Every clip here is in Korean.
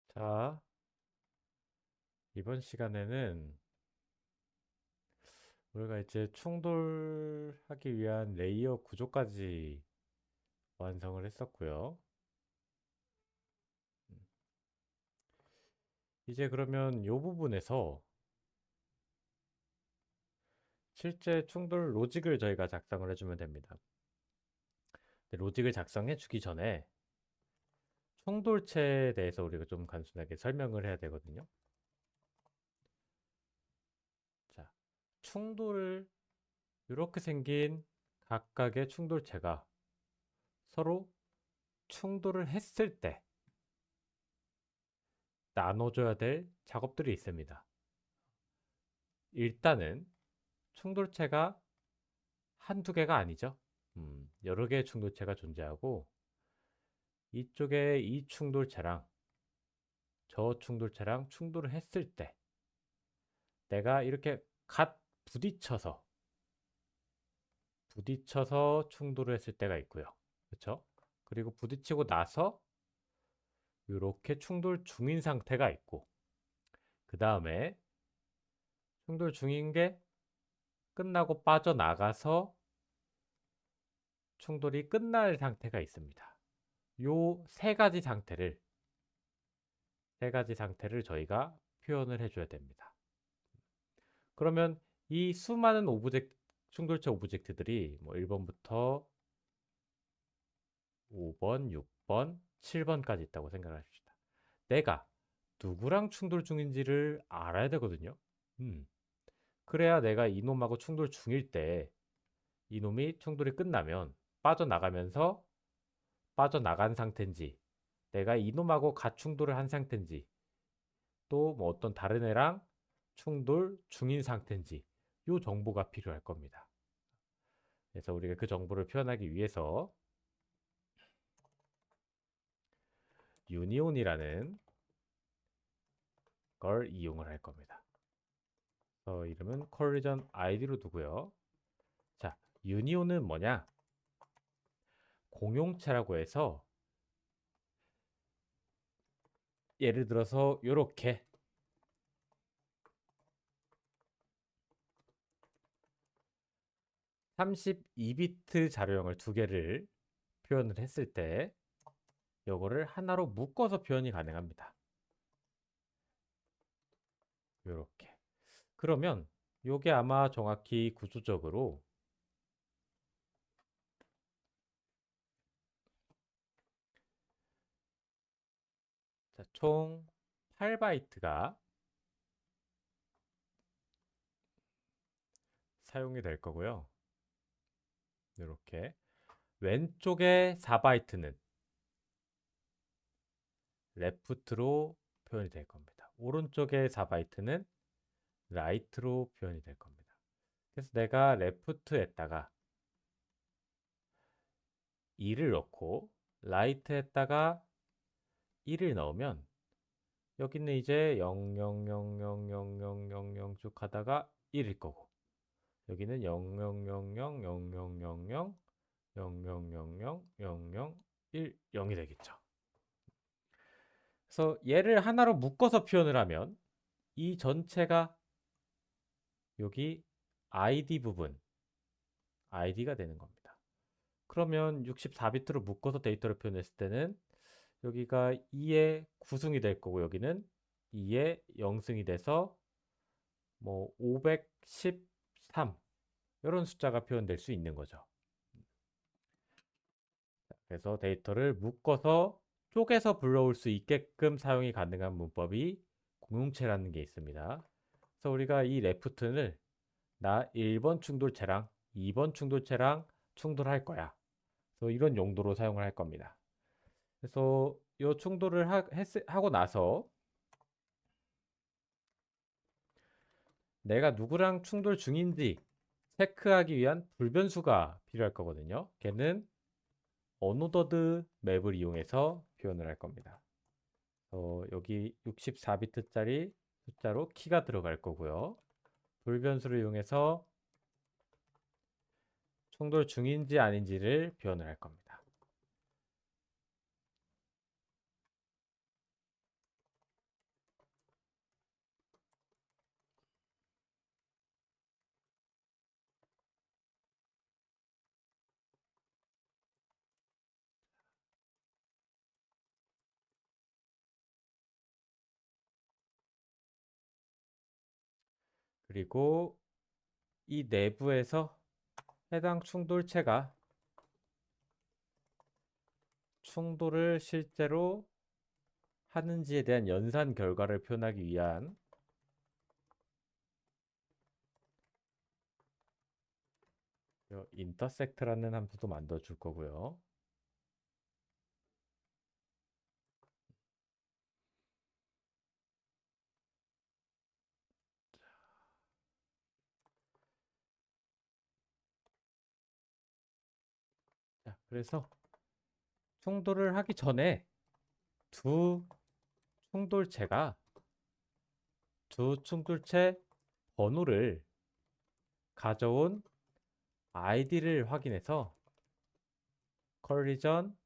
자, 이번 시간에는 우리가 이제 충돌하기 위한 레이어 구조까지 완성을 했었고요. 이제 그러면 이 부분에서 실제 충돌 로직을 저희가 작성을 해주면 됩니다. 로직을 작성해 주기 전에 충돌체에 대해서 우리가 좀 간단하게 설명을 해야 되거든요. 자, 충돌을 이렇게 생긴 각각의 충돌체가 서로 충돌을 했을 때 나눠줘야 될 작업들이 있습니다. 일단은 충돌체가 한두 개가 아니죠. 여러 개의 충돌체가 존재하고 이쪽에 이 충돌체랑 저 충돌체랑 충돌을 했을 때 내가 이렇게 부딪혀서 충돌을 했을 때가 있고요. 그렇죠? 그리고 부딪히고 나서 이렇게 충돌 중인 상태가 있고 그 다음에 충돌 중인 게 끝나고 빠져나가서 충돌이 끝날 상태가 있습니다. 요 세 가지 상태를 저희가 표현을 해줘야 됩니다. 그러면 이 수많은 충돌체 오브젝트들이 뭐 1번부터 5번, 6번, 7번까지 있다고 생각하십시다. 내가 누구랑 충돌 중인지를 알아야 되거든요. 그래야 내가 이놈하고 충돌 중일 때 이놈이 충돌이 끝나면 빠져나가면서 빠져나간 상태인지 내가 이놈하고 가충돌을 한 상태인지 또 뭐 어떤 다른 애랑 충돌 중인 상태인지 요 정보가 필요할 겁니다. 그래서 우리가 그 정보를 표현하기 위해서 유니온이라는 걸 이용을 할 겁니다. 이름은 컬리전 아이디로 두고요. 자, 유니온은 뭐냐? 공용체라고 해서 예를 들어서 이렇게 32비트 자료형을 두 개를 표현을 했을 때 요거를 하나로 묶어서 표현이 가능합니다. 요렇게. 그러면 요게 아마 정확히 구조적으로 총 8바이트가 사용이 될 거고요. 이렇게 왼쪽에 4바이트는 레프트로 표현이 될 겁니다. 오른쪽에 4바이트는 라이트로 표현이 될 겁니다. 그래서 내가 레프트에다가 2를 넣고 라이트에다가 1을 넣으면 여기는 이제 0, 0, 0, 0, 0, 0, 0, 0 쭉 가다가 1일 거고 여기는 0, 0, 0, 0, 0, 0, 0, 0, 0, 0, 0, 0, 0, 0, 1, 0이 되겠죠. 그래서 얘를 하나로 묶어서 표현을 하면 이 전체가 여기 ID 부분, ID가 되는 겁니다. 그러면 64비트로 묶어서 데이터를 표현했을 때는 여기가 2의 구승이 될 거고 여기는 2의 0승이 돼서 뭐 513 이런 숫자가 표현될 수 있는 거죠. 그래서 데이터를 묶어서 쪼개서 불러올 수 있게끔 사용이 가능한 문법이 공용체라는 게 있습니다. 그래서 우리가 이 레프트를 나 1번 충돌체랑 2번 충돌체랑 충돌할 거야. 그래서 이런 용도로 사용을 할 겁니다. 그래서 이 충돌을 하고 나서 내가 누구랑 충돌 중인지 체크하기 위한 불변수가 필요할 거거든요. 걔는 어노더드 맵을 이용해서 표현을 할 겁니다. 여기 64비트짜리 숫자로 키가 들어갈 거고요. 불변수를 이용해서 충돌 중인지 아닌지를 표현을 할 겁니다. 그리고 이 내부에서 해당 충돌체가 충돌을 실제로 하는지에 대한 연산 결과를 표현하기 위한 intersect라는 함수도 만들어 줄 거고요. 자, 그래서 충돌을 하기 전에 두 충돌체가 두 충돌체 번호를 가져온 id를 확인해서 컬리전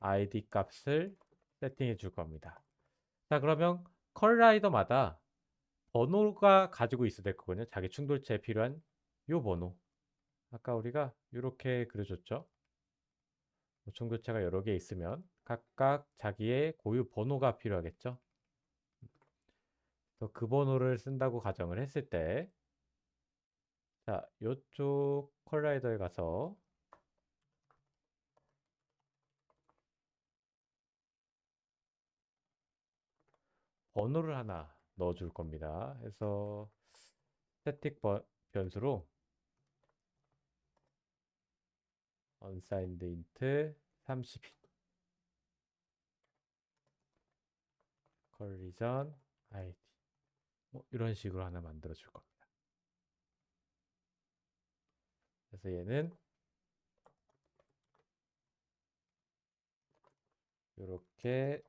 id 값을 세팅해 줄 겁니다. 자, 그러면 컬라이더마다 번호가 가지고 있어야 될 거거든요. 자기 충돌체에 필요한 요 번호. 아까 우리가 이렇게 그려줬죠. 충돌체가 여러 개 있으면 각각 자기의 고유 번호가 필요하겠죠. 그래서 그 번호를 쓴다고 가정을 했을 때, 자, 이쪽 컬라이더에 가서 번호를 하나 넣어줄 겁니다. 그래서 스태틱 변수로 unsigned int 32 collision id 뭐 이런 식으로 하나 만들어 줄 겁니다. 그래서 얘는 이렇게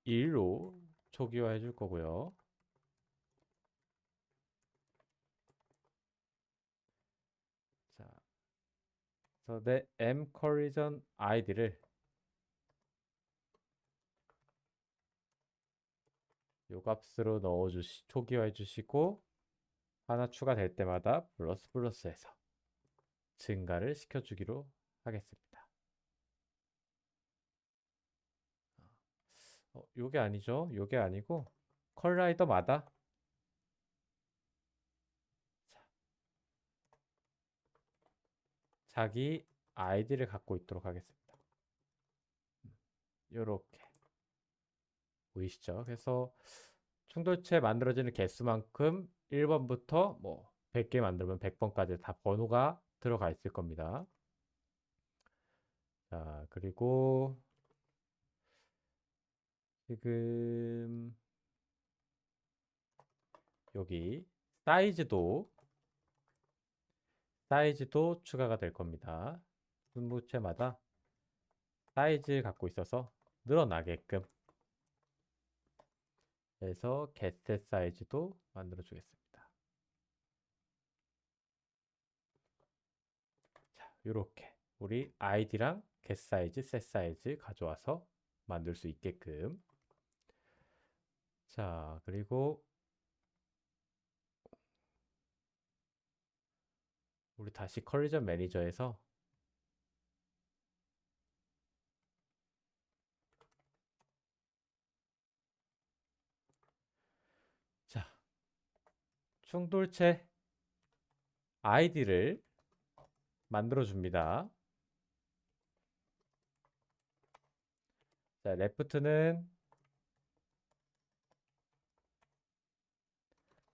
1로 초기화해 줄 거고요. 자, 그래서 내 m collision id를 요 값으로 초기화해 주시고 하나 추가될 때마다 플러스해서 증가를 시켜주기로 하겠습니다. 요게 아니죠. 요게 아니고 컬라이더마다 자기 아이디를 갖고 있도록 하겠습니다. 요렇게 보이시죠? 그래서 충돌체 만들어지는 개수만큼 1번부터 뭐 100개 만들면 100번까지 다 번호가 들어가 있을 겁니다. 자, 그리고 지금 여기 사이즈도 추가가 될 겁니다. 분모체마다 사이즈 갖고 있어서 늘어나게끔 해서 getset 사이즈도 만들어 주겠습니다. 자, 이렇게 우리 id랑 get 사이즈, set 사이즈 가져와서 만들 수 있게끔. 자, 그리고 우리 다시 컬리전 매니저에서 자, 충돌체 id를 만들어 줍니다. 자, left는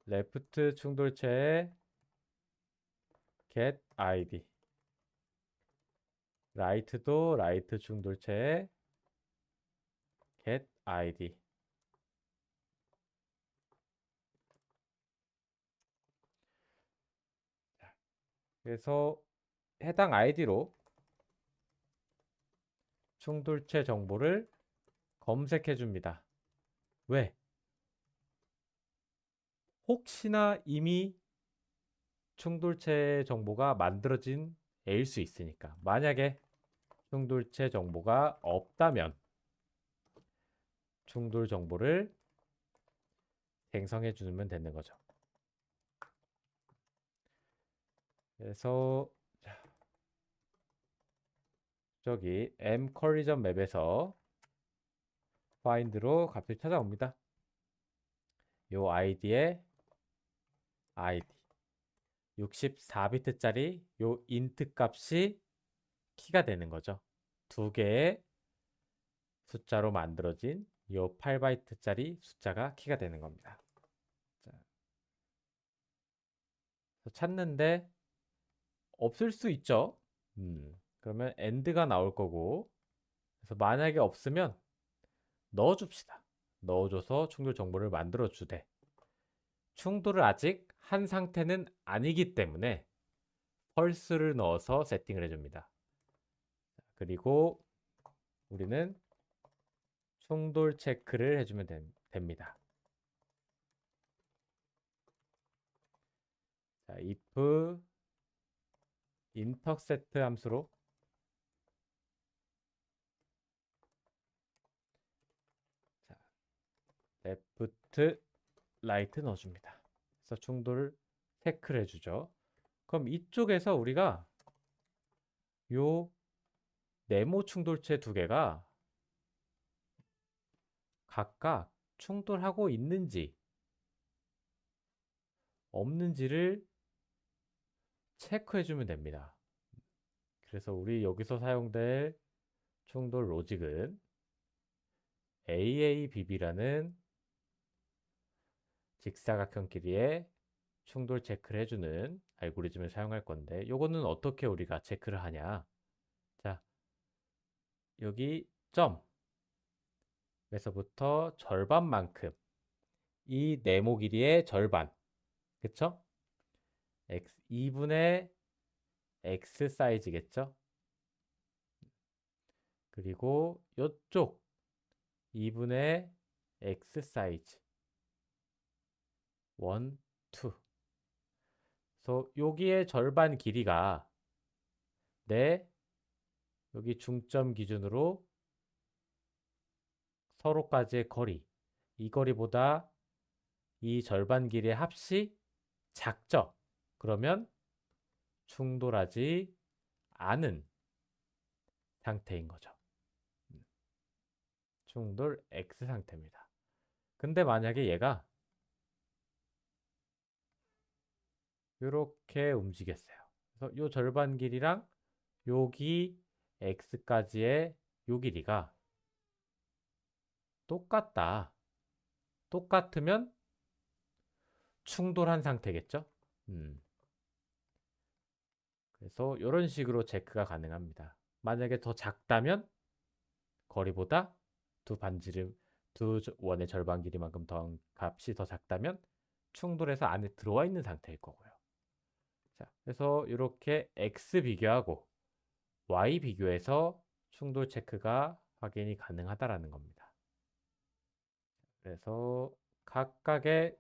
left 충돌체의 get id, right도 right 충돌체의 get id. 그래서 해당 아이디로 충돌체 정보를 검색해 줍니다. 왜? 혹시나 이미 충돌체 정보가 만들어진 애일 수 있으니까. 만약에 충돌체 정보가 없다면 충돌 정보를 생성해 주면 되는 거죠. 그래서 저기 m collision 맵에서 find로 값을 찾아옵니다. 요 아이디에 아이디 64비트짜리 요 인트 값이 키가 되는 거죠. 두 개의 숫자로 만들어진 요 8바이트짜리 숫자가 키가 되는 겁니다. 자, 찾는데 없을 수 있죠. 그러면 end가 나올 거고, 그래서 만약에 없으면 넣어줍시다. 넣어줘서 충돌 정보를 만들어 주되, 충돌을 아직 한 상태는 아니기 때문에 펄스를 넣어서 세팅을 해줍니다. 그리고 우리는 충돌 체크를 해주면 됩니다. 자, if intersect 함수로 자, left, right 넣어줍니다. 그래서 충돌을 체크를 해주죠. 그럼 이쪽에서 우리가 요 네모 충돌체 두 개가 각각 충돌하고 있는지 없는지를 체크해주면 됩니다. 그래서 우리 여기서 사용될 충돌 로직은 AABB라는 직사각형 길이의 충돌 체크를 해주는 알고리즘을 사용할 건데, 요거는 어떻게 우리가 체크를 하냐? 자, 여기 점에서부터 절반만큼, 이 네모 길이의 절반, 그쵸? 2분의 x 사이즈겠죠? 그리고 이쪽 2분의 x 사이즈 1, 2. 그래서 여기의 절반 길이가 내 여기 중점 기준으로 서로까지의 거리, 이 거리보다 이 절반 길이의 합이 작죠? 그러면 충돌하지 않은 상태인 거죠. 충돌 X 상태입니다. 근데 만약에 얘가 이렇게 움직였어요. 그래서 요 절반 길이랑 여기 X까지의 요 길이가 똑같다. 똑같으면 충돌한 상태겠죠? 그래서 이런 식으로 체크가 가능합니다. 만약에 더 작다면 거리보다 두 원의 절반 길이만큼 더 값이 더 작다면 충돌해서 안에 들어와 있는 상태일 거고요. 자, 그래서 이렇게 x 비교하고 y 비교해서 충돌 체크가 확인이 가능하다라는 겁니다. 그래서 각각의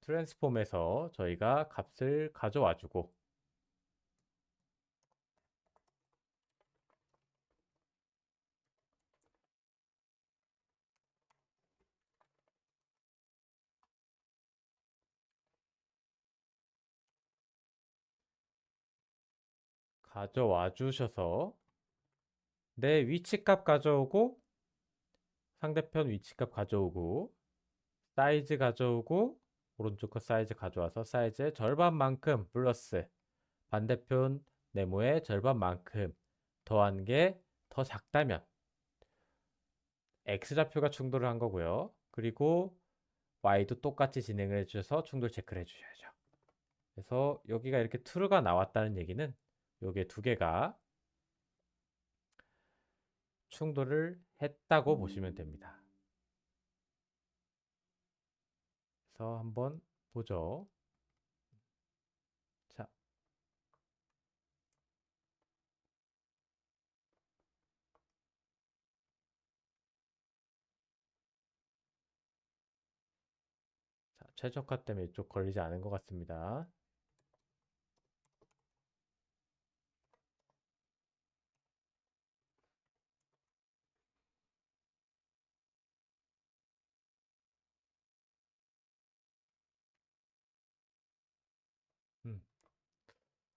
트랜스폼에서 저희가 값을 가져와 주고 가져와 주셔서 내 위치값 가져오고 상대편 위치값 가져오고 사이즈 가져오고 오른쪽 거 사이즈 가져와서 사이즈의 절반만큼 플러스 반대편 네모의 절반만큼 더한 게 더 작다면 X좌표가 충돌을 한 거고요. 그리고 Y도 똑같이 진행을 해주셔서 충돌 체크를 해주셔야죠. 그래서 여기가 이렇게 true가 나왔다는 얘기는 요게 두 개가 충돌을 했다고 보시면 됩니다. 그래서 한번 보죠. 자, 최적화 때문에 이쪽 걸리지 않은 것 같습니다.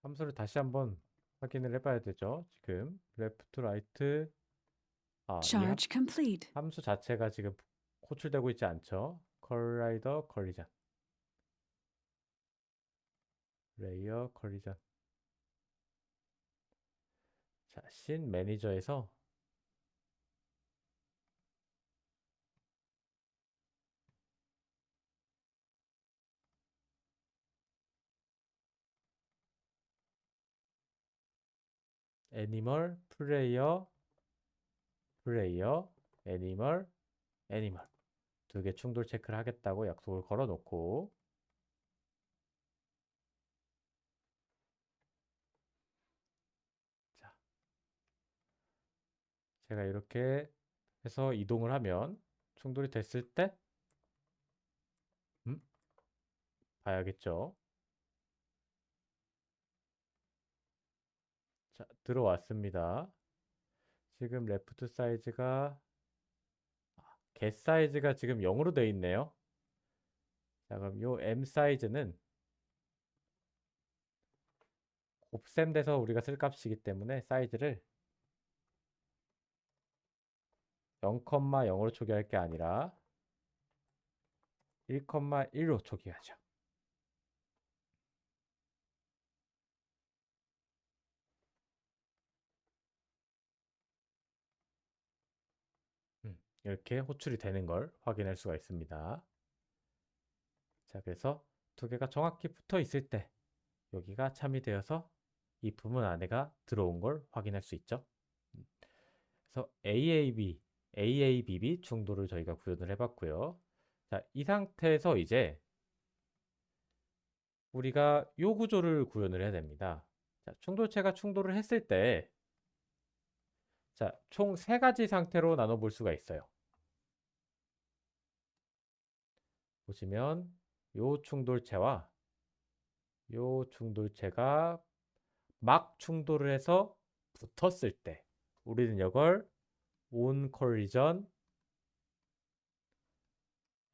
함수를 다시 한번 확인을 해봐야 되죠. 지금 left, right. 이 Charge complete. 함수 자체가 지금 호출되고 있지 않죠. collider, collision, layer, collision. 자, 씬 매니저에서 애니멀, 플레이어, 플레이어, 애니멀, 애니멀. 두 개 충돌 체크를 하겠다고 약속을 걸어 놓고, 자, 제가 이렇게 해서 이동을 하면 충돌이 됐을 때 봐야겠죠. 자, 들어왔습니다. 지금 레프트 사이즈가 get 사이즈가 지금 0으로 되어 있네요. 자, 그럼 요 M 사이즈는 곱셈 돼서 우리가 쓸 값이기 때문에 사이즈를 0,0으로 초기할 게 아니라 1,1로 초기하죠. 이렇게 호출이 되는 걸 확인할 수가 있습니다. 자, 그래서 두 개가 정확히 붙어 있을 때 여기가 참이 되어서 이 부분 안에가 들어온 걸 확인할 수 있죠. 그래서 AABB 충돌을 저희가 구현을 해봤고요. 자, 이 상태에서 이제 우리가 요 구조를 구현을 해야 됩니다. 자, 충돌체가 충돌을 했을 때, 자, 총 세 가지 상태로 나눠볼 수가 있어요. 보시면 요 충돌체와 요 충돌체가 막 충돌을 해서 붙었을 때 우리는 이걸 on collision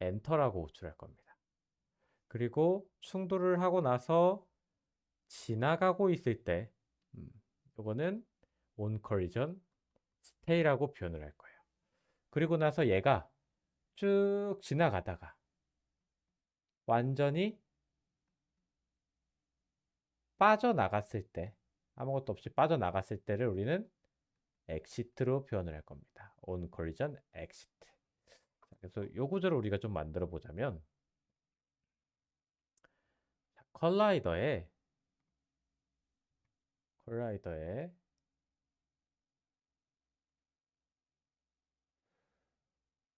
enter라고 호출할 겁니다. 그리고 충돌을 하고 나서 지나가고 있을 때 이거는 on collision stay라고 표현을 할 거예요. 그리고 나서 얘가 쭉 지나가다가 완전히 빠져나갔을 때, 아무것도 없이 빠져나갔을 때를 우리는 exit로 표현을 할 겁니다. on collision exit. 그래서 요 구조를 우리가 좀 만들어 보자면, 컬라이더에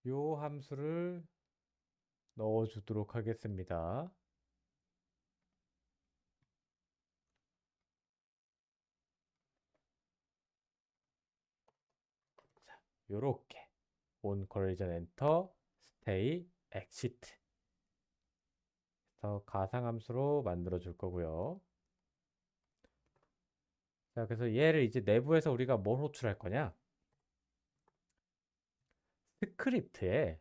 요 함수를 넣어 주도록 하겠습니다. 자, 요렇게 on collision enter stay exit. 그래서 가상함수로 만들어 줄 거고요. 자, 그래서 얘를 이제 내부에서 우리가 뭘 호출할 거냐? 스크립트에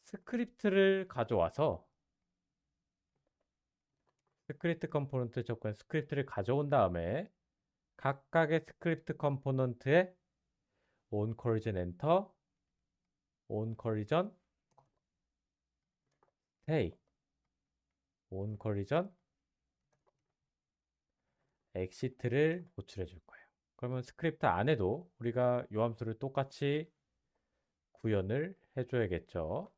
스크립트를 가져와서 스크립트 컴포넌트 조건 스크립트를 가져온 다음에 각각의 스크립트 컴포넌트에 on collision enter, on collision stay, on collision exit를 호출해 줄 거예요. 그러면 스크립트 안에도 우리가 요 함수를 똑같이 구현을 해줘야겠죠.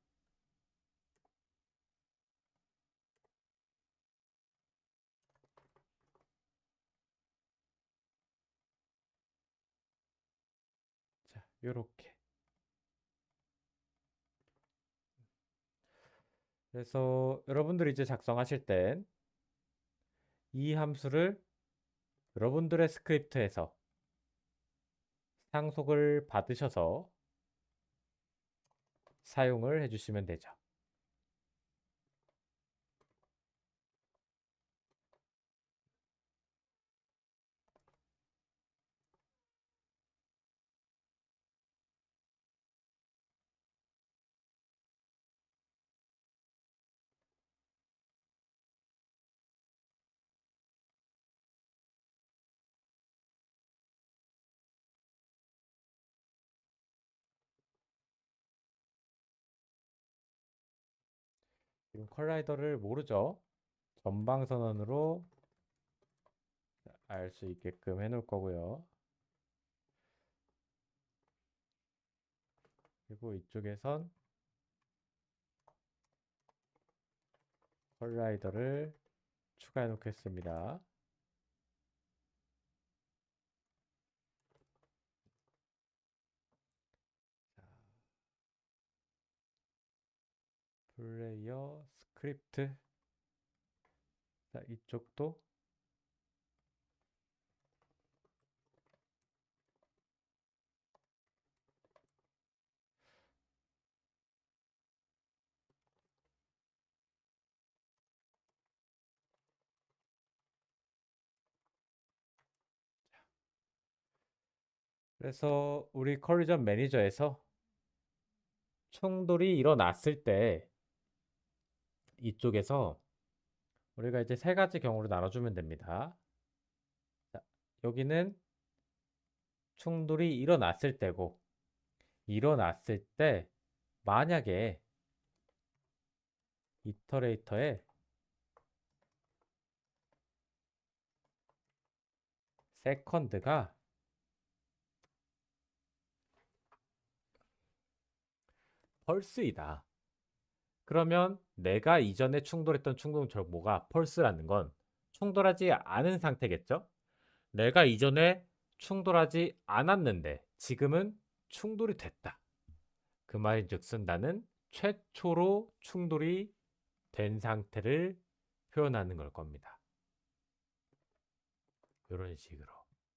자, 요렇게. 그래서 여러분들이 이제 작성하실 땐 이 함수를 여러분들의 스크립트에서 상속을 받으셔서 사용을 해주시면 되죠. 지금 컬라이더를 모르죠? 전방선언으로 알 수 있게끔 해놓을 거고요. 그리고 이쪽에선 컬라이더를 추가해 놓겠습니다. 플레이어 스크립트. 자, 이쪽도 그래서 우리 컬리전 매니저에서 충돌이 일어났을 때 이쪽에서 우리가 이제 세 가지 경우로 나눠주면 됩니다. 자, 여기는 충돌이 일어났을 때고, 일어났을 때 만약에 이터레이터에 세컨드가 펄스이다. 그러면 내가 이전에 충돌했던 충돌 정보가 펄스라는 건 충돌하지 않은 상태겠죠? 내가 이전에 충돌하지 않았는데 지금은 충돌이 됐다. 그 말인즉슨 나는 최초로 충돌이 된 상태를 표현하는 걸 겁니다. 이런 식으로.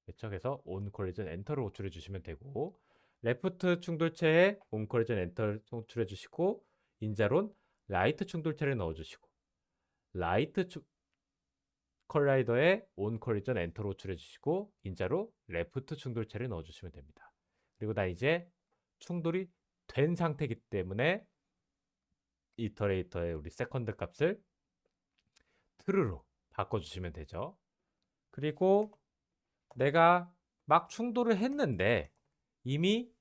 그렇죠? 그래서 on collision enter를 호출해 주시면 되고, 레프트 충돌체에 on collision enter 호출해 주시고, 인자론 라이트 충돌체를 넣어 주시고, 라이트 컬라이더에 on collision enter를 호출해 주시고, 인자로 레프트 충돌체를 넣어 주시면 됩니다. 그리고 나 이제 충돌이 된 상태이기 때문에 이터레이터의 우리 세컨드 값을 true로 바꿔주시면 되죠. 그리고 내가 막 충돌을 했는데 이미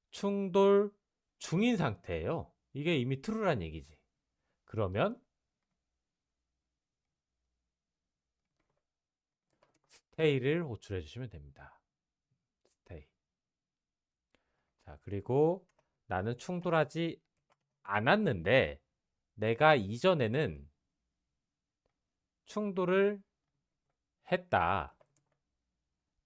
충돌 중인 상태예요. 이게 이미 true란 얘기지. 그러면 stay를 호출해 주시면 됩니다. stay. 자, 그리고 나는 충돌하지 않았는데 내가 이전에는 충돌을 했다.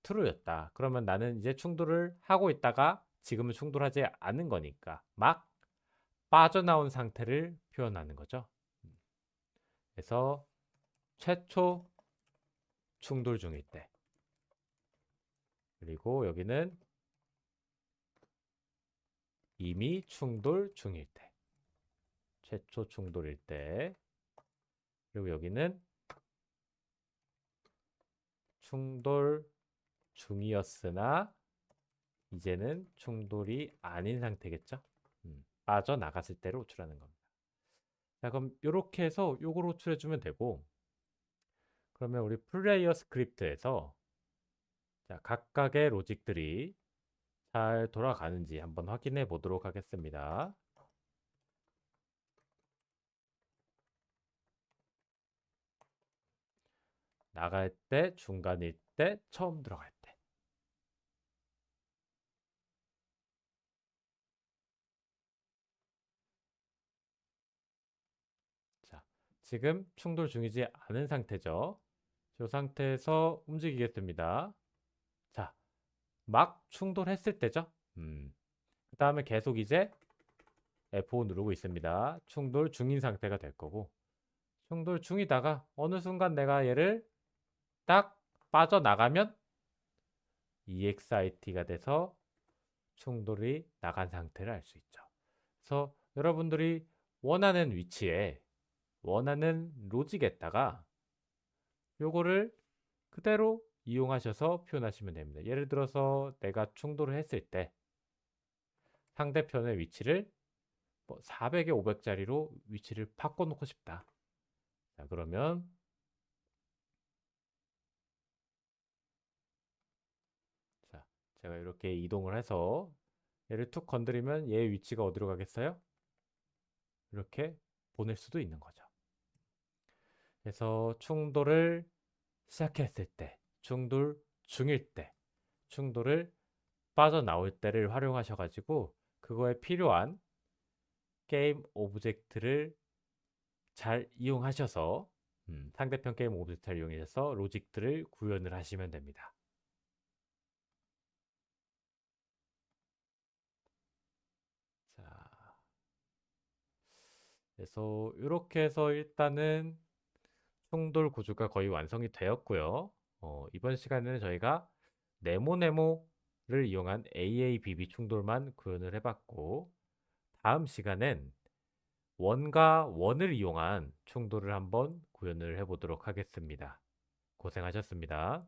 true였다. 그러면 나는 이제 충돌을 하고 있다가 지금은 충돌하지 않은 거니까 막 빠져나온 상태를 표현하는 거죠. 그래서 최초 충돌 중일 때. 그리고 여기는 이미 충돌 중일 때. 최초 충돌일 때. 그리고 여기는 충돌 중이었으나 이제는 충돌이 아닌 상태겠죠. 빠져나갔을 때를 호출하는 겁니다. 자, 그럼 이렇게 해서 요걸 호출해 주면 되고, 그러면 우리 플레이어 스크립트에서 자, 각각의 로직들이 잘 돌아가는지 한번 확인해 보도록 하겠습니다. 나갈 때, 중간일 때, 처음 들어갈 때. 자, 지금 충돌 중이지 않은 상태죠. 이 상태에서 움직이겠습니다. 자, 막 충돌했을 때죠. 그 다음에 계속 이제 F5 누르고 있습니다. 충돌 중인 상태가 될 거고, 충돌 중이다가 어느 순간 내가 얘를 딱 빠져나가면 EXIT가 돼서 충돌이 나간 상태를 알 수 있죠. 그래서 여러분들이 원하는 위치에 원하는 로직에다가 요거를 그대로 이용하셔서 표현하시면 됩니다. 예를 들어서 내가 충돌을 했을 때 상대편의 위치를 뭐 400에 500짜리로 위치를 바꿔놓고 싶다. 자, 그러면 자, 제가 이렇게 이동을 해서 얘를 툭 건드리면 얘의 위치가 어디로 가겠어요? 이렇게 보낼 수도 있는 거죠. 그래서 충돌을 시작했을 때, 충돌 중일 때, 충돌을 빠져나올 때를 활용하셔가지고 그거에 필요한 게임 오브젝트를 잘 이용하셔서 상대편 게임 오브젝트를 이용해서 로직들을 구현을 하시면 됩니다. 자, 그래서 이렇게 해서 일단은 충돌 구조가 거의 완성이 되었고요. 이번 시간에는 저희가 네모네모를 이용한 AABB 충돌만 구현을 해봤고, 다음 시간엔 원과 원을 이용한 충돌을 한번 구현을 해보도록 하겠습니다. 고생하셨습니다.